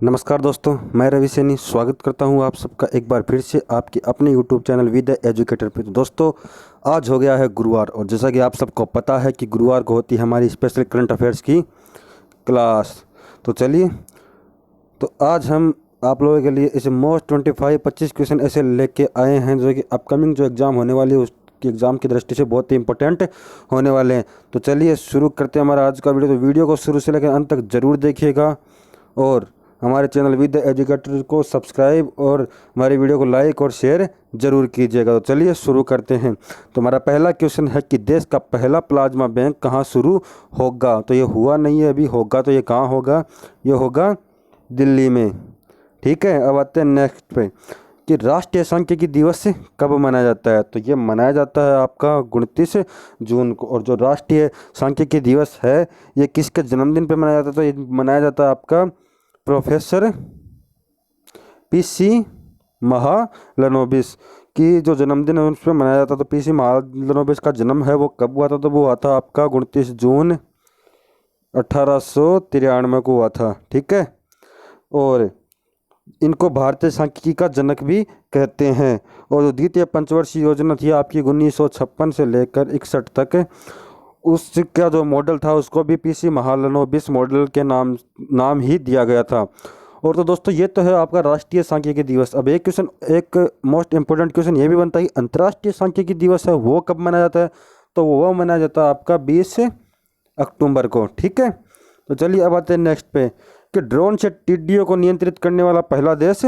नमस्कार दोस्तों, मैं रवि सैनी स्वागत करता हूं आप सबका एक बार फिर से आपके अपने यूट्यूब चैनल विद एजुकेटर पे। तो दोस्तों, आज हो गया है गुरुवार और जैसा कि आप सबको पता है कि गुरुवार को होती है हमारी स्पेशल करंट अफेयर्स की क्लास। तो चलिए, तो आज हम आप लोगों के लिए इसे मोस्ट 25 क्वेश्चन ऐसे लेके आए हैं जो कि अपकमिंग जो एग्ज़ाम होने वाली है उसकी एग्ज़ाम की दृष्टि से बहुत ही इंपॉर्टेंट होने वाले हैं। तो चलिए शुरू करते हैं हमारा आज का वीडियो। तो वीडियो को शुरू से लेकर अंत तक ज़रूर देखिएगा और हमारे चैनल विद एजुकेटर को सब्सक्राइब और हमारे वीडियो को लाइक और शेयर जरूर कीजिएगा। तो चलिए शुरू करते हैं। तो हमारा पहला क्वेश्चन है कि देश का पहला प्लाज्मा बैंक कहाँ शुरू होगा। तो ये हुआ नहीं है अभी, होगा तो ये कहाँ होगा, ये होगा दिल्ली में। ठीक है, अब आते हैं नेक्स्ट पे कि राष्ट्रीय सांख्यिकी दिवस कब मनाया जाता है। तो ये मनाया जाता है आपका 29 जून को। और जो राष्ट्रीय सांख्यिकी दिवस है ये किसके जन्मदिन पे मनाया जाता है। तो ये मनाया जाता है आपका प्रोफेसर पीसी महालनोबिस की जो जन्मदिन है उस पर मनाया जाता है। तो पीसी महालनोबिस का जन्म है वो कब हुआ था। तो वो हुआ था आपका 29 जून 1893 को हुआ था। ठीक है, और इनको भारतीय सांख्यिकी का जनक भी कहते हैं। और जो द्वितीय पंचवर्षीय योजना थी आपकी 1956 से लेकर 61 तक, उसका जो मॉडल था उसको भी पीसी महालनोबिस मॉडल के नाम ही दिया गया था। और तो दोस्तों ये तो है आपका राष्ट्रीय सांख्यिकी दिवस। अब एक क्वेश्चन, एक मोस्ट इम्पोर्टेंट क्वेश्चन ये भी बनता है कि अंतर्राष्ट्रीय सांख्यिकी दिवस है वो कब मनाया जाता है। तो वो मनाया जाता है आपका 20 अक्टूबर को। ठीक है, तो चलिए अब आते हैं नेक्स्ट पे कि ड्रोन से टिड्डियों को नियंत्रित करने वाला पहला देश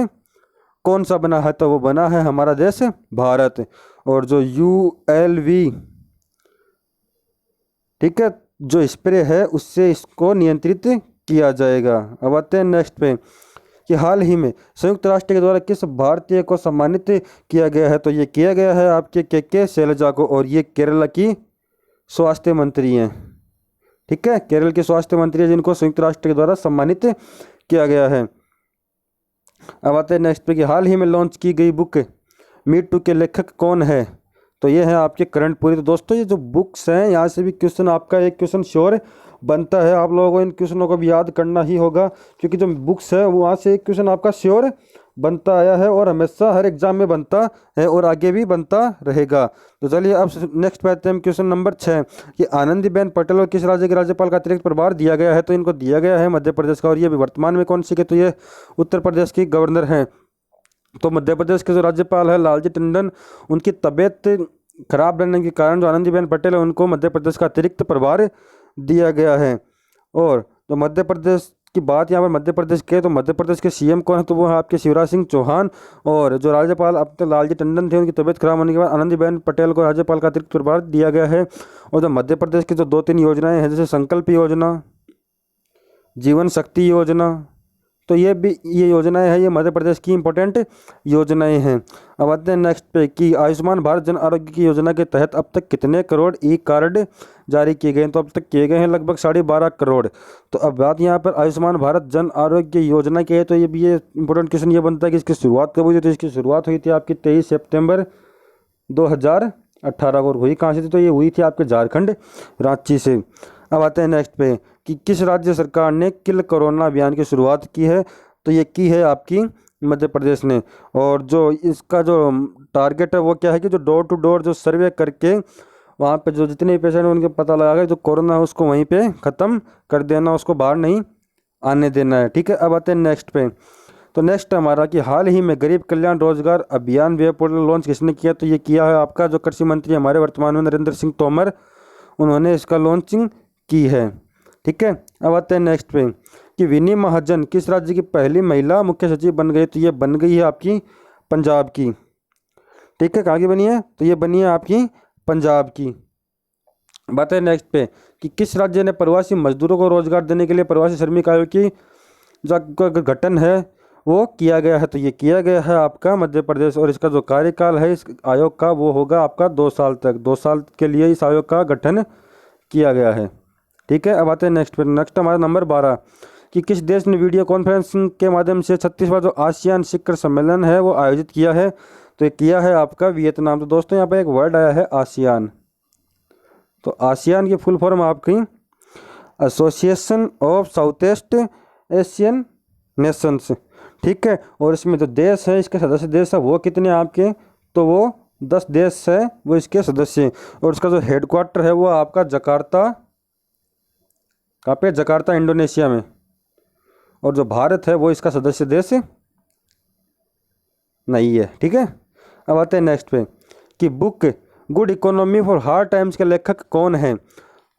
कौन सा बना है। तो वो बना है हमारा देश भारत। और जो ULV, ठीक है, जो स्प्रे है उससे इसको नियंत्रित किया जाएगा। अब आते हैं नेक्स्ट पे कि हाल ही में संयुक्त राष्ट्र के द्वारा किस भारतीय को सम्मानित किया गया है। तो ये किया गया है आपके के शैलजा को, और ये केरला की स्वास्थ्य मंत्री हैं। ठीक है, केरल के स्वास्थ्य मंत्री हैं जिनको संयुक्त राष्ट्र के द्वारा सम्मानित किया गया है। अब आते हैं नेक्स्ट पे कि हाल ही में लॉन्च की गई बुक मी टू के लेखक कौन है। तो ये है आपके करणपुरी। तो दोस्तों ये जो बुक्स हैं यहाँ से भी क्वेश्चन आपका एक क्वेश्चन श्योर बनता है। आप लोगों को इन क्वेश्चनों को भी याद करना ही होगा क्योंकि जो बुक्स है वहाँ से एक क्वेश्चन आपका श्योर बनता आया है और हमेशा हर एग्जाम में बनता है और आगे भी बनता रहेगा। तो चलिए अब नेक्स्ट पे आते हैं क्वेश्चन नंबर 6 कि आनंदीबेन पटेल और किस राज्य के राज्यपाल का अतिरिक्त प्रभार दिया गया है। तो इनको दिया गया है मध्य प्रदेश का। और ये भी वर्तमान में कौन सी के, तो ये उत्तर प्रदेश की गवर्नर हैं। तो मध्य प्रदेश के जो राज्यपाल है लालजी टंडन, उनकी तबीयत खराब रहने के कारण जो आनंदीबेन पटेल है उनको मध्य प्रदेश का अतिरिक्त प्रभार दिया गया है। और तो मध्य प्रदेश की बात यहाँ पर मध्य प्रदेश के, तो मध्य प्रदेश के CM कौन है। तो वो है आपके शिवराज सिंह चौहान। और जो राज्यपाल अब तक लालजी टंडन थे उनकी तबीयत खराब होने के बाद आनंदीबेन पटेल को राज्यपाल का अतिरिक्त प्रभार दिया गया है। और जो मध्य प्रदेश की जो 2-3 योजनाएं हैं जैसे संकल्प योजना, जीवन शक्ति योजना, तो ये योजनाएं हैं, ये मध्य प्रदेश की इंपॉर्टेंट योजनाएं हैं। अब आते हैं नेक्स्ट पे कि आयुष्मान भारत जन आरोग्य की योजना के तहत अब तक कितने करोड़ कार्ड जारी किए गए हैं। तो अब तक किए गए हैं लगभग 12.5 करोड़। तो अब बात यहाँ पर आयुष्मान भारत जन आरोग्य योजना की है। तो ये इंपॉर्टेंट क्वेश्चन ये बनता है कि इसकी शुरुआत कब हुई थी। तो इसकी शुरुआत हुई थी आपकी 23 सितंबर 2018 को। हुई कहाँ से थी। तो ये हुई थी आपके झारखंड रांची से। अब आते हैं नेक्स्ट पे कि किस राज्य सरकार ने किल कोरोना अभियान की शुरुआत की है। तो ये की है आपकी मध्य प्रदेश ने। और जो इसका जो टारगेट है वो क्या है कि जो डोर टू डोर जो सर्वे करके वहाँ पे जो जितने पेशेंट उनके पता लगा के जो कोरोना है उसको वहीं पे ख़त्म कर देना, उसको बाहर नहीं आने देना है। ठीक है, अब आते हैं नेक्स्ट पे। तो नेक्स्ट हमारा कि हाल ही में गरीब कल्याण रोजगार अभियान वेब पोर्टल लॉन्च किसने किया। तो ये किया है आपका जो कृषि मंत्री हमारे वर्तमान में नरेंद्र सिंह तोमर, उन्होंने इसका लॉन्चिंग की है। ठीक है, अब आते हैं नेक्स्ट पे कि विनी महाजन किस राज्य की पहली महिला मुख्य सचिव बन गई। तो ये बन गई है आपकी पंजाब की। ठीक है, कहाँ की बनी है। तो ये बनी है आपकी पंजाब की। बात है नेक्स्ट पे कि किस राज्य ने प्रवासी मजदूरों को रोजगार देने के लिए प्रवासी श्रमिक आयोग की जो गठन है वो किया गया है। तो ये किया गया है आपका मध्य प्रदेश। और इसका जो कार्यकाल है इस आयोग का वो होगा आपका 2 साल तक। 2 साल के लिए इस आयोग का गठन किया गया है। ठीक है, अब आते हैं नेक्स्ट पे। नेक्स्ट हमारा नंबर 12 कि किस देश ने वीडियो कॉन्फ्रेंसिंग के माध्यम से 36वां जो आसियान शिखर सम्मेलन है वो आयोजित किया है। तो ये किया है आपका वियतनाम। तो दोस्तों यहाँ पर एक वर्ड आया है आसियान। तो आसियान की फुल फॉर्म आपकी association of south east Asian Nations, ठीक है। और इसमें जो देश है, इसके सदस्य देश है वो कितने आपके, तो वो 10 देश है वो इसके सदस्य हैं। और इसका जो हेडक्वार्टर है वो आपका जकार्ता, कहाँ पे, जकार्ता इंडोनेशिया में। और जो भारत है वो इसका सदस्य देश नहीं है, ठीक है। अब आते हैं नेक्स्ट पे कि book good economy for hard times के लेखक कौन है।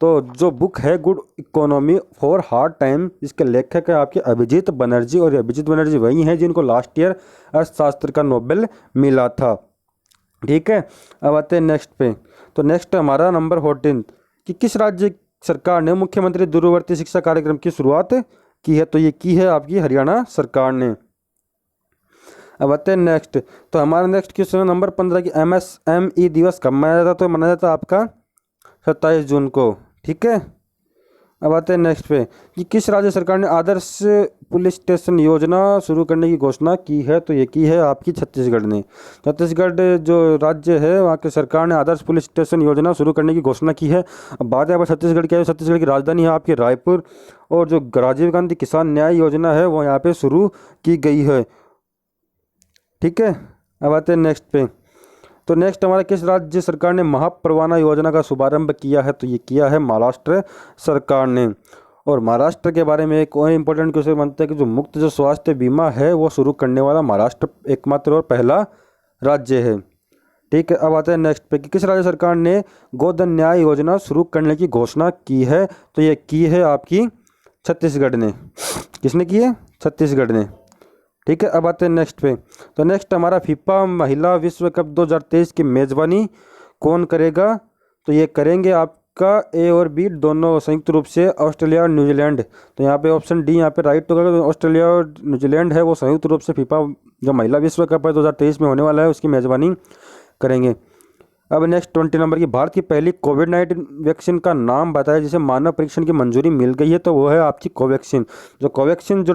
तो जो बुक है good economy for hard time, इसके लेखक है आपके अभिजीत बनर्जी। और अभिजीत बनर्जी वही हैं जिनको लास्ट ईयर अर्थशास्त्र का नोबेल मिला था, ठीक है। अब आते हैं नेक्स्ट पे। तो नेक्स्ट हमारा नंबर 14 कि किस राज्य सरकार ने मुख्यमंत्री दूरवर्ती शिक्षा कार्यक्रम की शुरुआत की है। तो ये की है आपकी हरियाणा सरकार ने। अब आते हैं नेक्स्ट। तो हमारा नेक्स्ट क्वेश्चन है नंबर 15 की MSME दिवस कब मनाया जाता है। तो मनाया जाता है आपका 27 जून को, ठीक है। अब आते हैं नेक्स्ट पे कि किस राज्य सरकार ने आदर्श पुलिस स्टेशन योजना शुरू करने की घोषणा की है। तो ये की है आपकी छत्तीसगढ़ ने। छत्तीसगढ़ जो राज्य है वहाँ के सरकार ने आदर्श पुलिस स्टेशन योजना शुरू करने की घोषणा की है। अब बात है छत्तीसगढ़ की है, छत्तीसगढ़ की राजधानी है आपकी रायपुर। और जो राजीव गांधी किसान न्याय योजना है वो यहाँ पे शुरू की गई है, ठीक है। अब आते हैं नेक्स्ट पे। तो नेक्स्ट हमारा किस राज्य सरकार ने महापरवाना योजना का शुभारंभ किया है। तो ये किया है महाराष्ट्र सरकार ने। और महाराष्ट्र के बारे में एक और इम्पोर्टेंट क्वेश्चन बनता है कि जो मुफ्त जो स्वास्थ्य बीमा है वो शुरू करने वाला महाराष्ट्र एकमात्र और पहला राज्य है, ठीक है। अब आते हैं नेक्स्ट पे कि किस राज्य सरकार ने गोधन न्याय योजना शुरू करने की घोषणा की है। तो ये की है आपकी छत्तीसगढ़ ने। किसने की है, छत्तीसगढ़ ने, ठीक है। अब आते हैं नेक्स्ट पे। तो नेक्स्ट हमारा फीफा महिला विश्व कप 2023 की मेज़बानी कौन करेगा। तो ये करेंगे आपका ए और बी दोनों संयुक्त रूप से ऑस्ट्रेलिया और न्यूजीलैंड। तो यहाँ पे ऑप्शन डी यहाँ पे राइट होगा। तो ऑस्ट्रेलिया और न्यूजीलैंड है वो संयुक्त रूप से फीफा जो महिला विश्व कप है 2023 में होने वाला है उसकी मेज़बानी करेंगे। अब नेक्स्ट 20 नंबर की भारत की पहली कोविड-19 वैक्सीन का नाम बताया जिसे मानव परीक्षण की मंजूरी मिल गई है। तो वो है आपकी कोवैक्सीन। जो कोवैक्सीन जो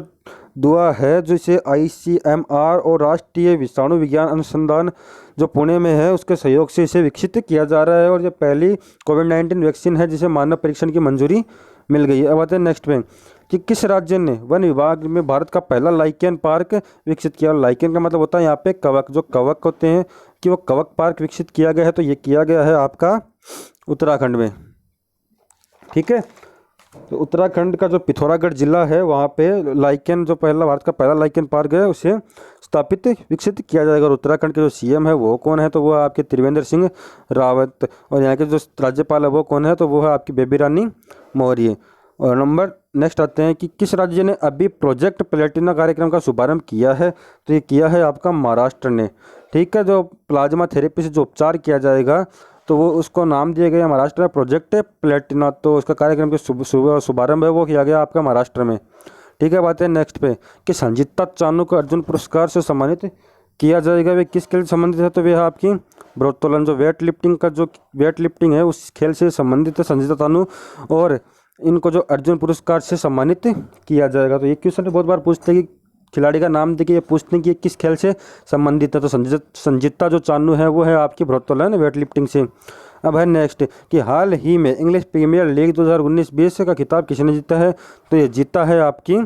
दुआ है जिसे ICMR और राष्ट्रीय विषाणु विज्ञान अनुसंधान जो पुणे में है उसके सहयोग से इसे विकसित किया जा रहा है। और ये पहली कोविड-19 वैक्सीन है जिसे मानव परीक्षण की मंजूरी मिल गई है। अब आते हैं नेक्स्ट पे कि किस राज्य ने वन विभाग में भारत का पहला लाइकेन पार्क विकसित किया। लाइकेन का मतलब होता है यहाँ पे कवक, जो कवक होते हैं कि वो कवक पार्क विकसित किया गया है। तो ये किया गया है आपका उत्तराखंड में, ठीक है। तो उत्तराखंड का जो पिथौरागढ़ जिला है वहाँ पे लाइकेन जो पहला भारत का पहला लाइकेन पार्क है उसे स्थापित विकसित किया जाएगा। और उत्तराखंड के जो CM है वो कौन है। तो वो आपके त्रिवेंद्र सिंह रावत। और यहाँ के जो राज्यपाल है वो कौन है। तो वो है आपकी बेबी रानी मौर्य। और नंबर नेक्स्ट आते हैं कि किस राज्य ने अभी प्रोजेक्ट प्लेटिना कार्यक्रम का शुभारंभ किया है। तो ये किया है आपका महाराष्ट्र ने, ठीक है। जो प्लाज्मा थेरेपी से जो उपचार किया जाएगा तो वो उसको नाम दिया गया महाराष्ट्र में प्रोजेक्ट प्लेटिना। तो उसका कार्यक्रम के शुभारंभ है वो किया गया आपका महाराष्ट्र में, ठीक है। बात है नेक्स्ट पे कि संजीता चानू को अर्जुन पुरस्कार से सम्मानित किया जाएगा। वे किस खेल से संबंधित है। तो वे आपकी भारोत्तोलन जो वेट लिफ्टिंग का जो वेट लिफ्टिंग है उस खेल से संबंधित है संजीता चानू। और इनको जो अर्जुन पुरस्कार से सम्मानित किया जाएगा। तो ये क्वेश्चन बहुत बार पूछते हैं कि खिलाड़ी का नाम देखिए ये पूछते हैं कि किस खेल से संबंधित है। तो संजीता जो चानू है वो है आपकी भारोत्तोलन वेट लिफ्टिंग से। अब है नेक्स्ट कि हाल ही में इंग्लिश प्रीमियर लीग 2019-20 का खिताब किसने जीता है। तो ये जीता है आपकी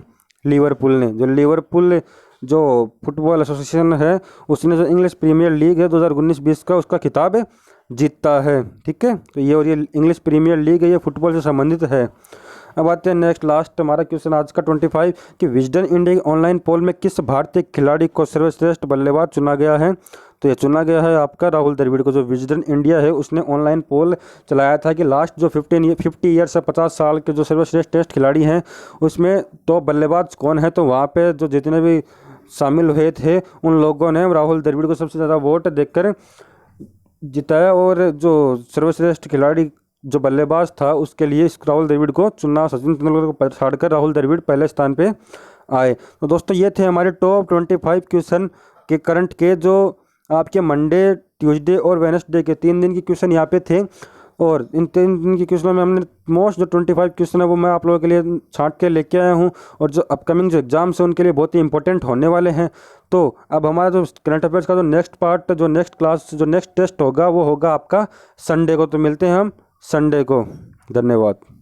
लिवरपूल ने। जो लिवरपूल जो फुटबॉल एसोसिएशन है उसने जो इंग्लिश प्रीमियर लीग है 2019-20 का उसका खिताब जीता है, ठीक है। तो ये और ये इंग्लिश प्रीमियर लीग है ये फुटबॉल से संबंधित है। अब आते हैं नेक्स्ट लास्ट हमारा क्वेश्चन आज का 25 कि विजडन इंडिया ऑनलाइन पोल में किस भारतीय खिलाड़ी को सर्वश्रेष्ठ बल्लेबाज चुना गया है। तो ये चुना गया है आपका राहुल द्रविड़ को। जो विजडन इंडिया है उसने ऑनलाइन पोल चलाया था कि लास्ट जो 50 ईयर से 50 साल के जो सर्वश्रेष्ठ टेस्ट खिलाड़ी हैं उसमें तो बल्लेबाज कौन है। तो वहाँ पे जो जितने भी शामिल हुए थे उन लोगों ने राहुल द्रविड़ को सबसे ज़्यादा वोट देकर जिताया। और जो सर्वश्रेष्ठ खिलाड़ी जो बल्लेबाज था उसके लिए इस राहुल द्रविड़ को चुना। सचिन तेंदुलकर को छोड़कर राहुल द्रविड़ पहले स्थान पे आए। तो दोस्तों ये थे हमारे टॉप 25 क्वेश्चन के करंट के जो आपके मंडे, ट्यूसडे और वेडनेसडे के 3 दिन के क्वेश्चन यहाँ पे थे। और इन 3 दिन के क्वेश्चनों में हमने मोस्ट जो 25 क्वेश्चन है वो मैं आप लोगों के लिए छांट के लेके आया हूँ। और जो अपकमिंग जो एग्जाम्स हैं उनके लिए बहुत ही इंपॉर्टेंट होने वाले हैं। तो अब हमारा जो करंट अफेयर्स का जो नेक्स्ट पार्ट जो नेक्स्ट क्लास जो नेक्स्ट टेस्ट होगा वो होगा आपका संडे को। तो मिलते हैं हम संडे को। धन्यवाद।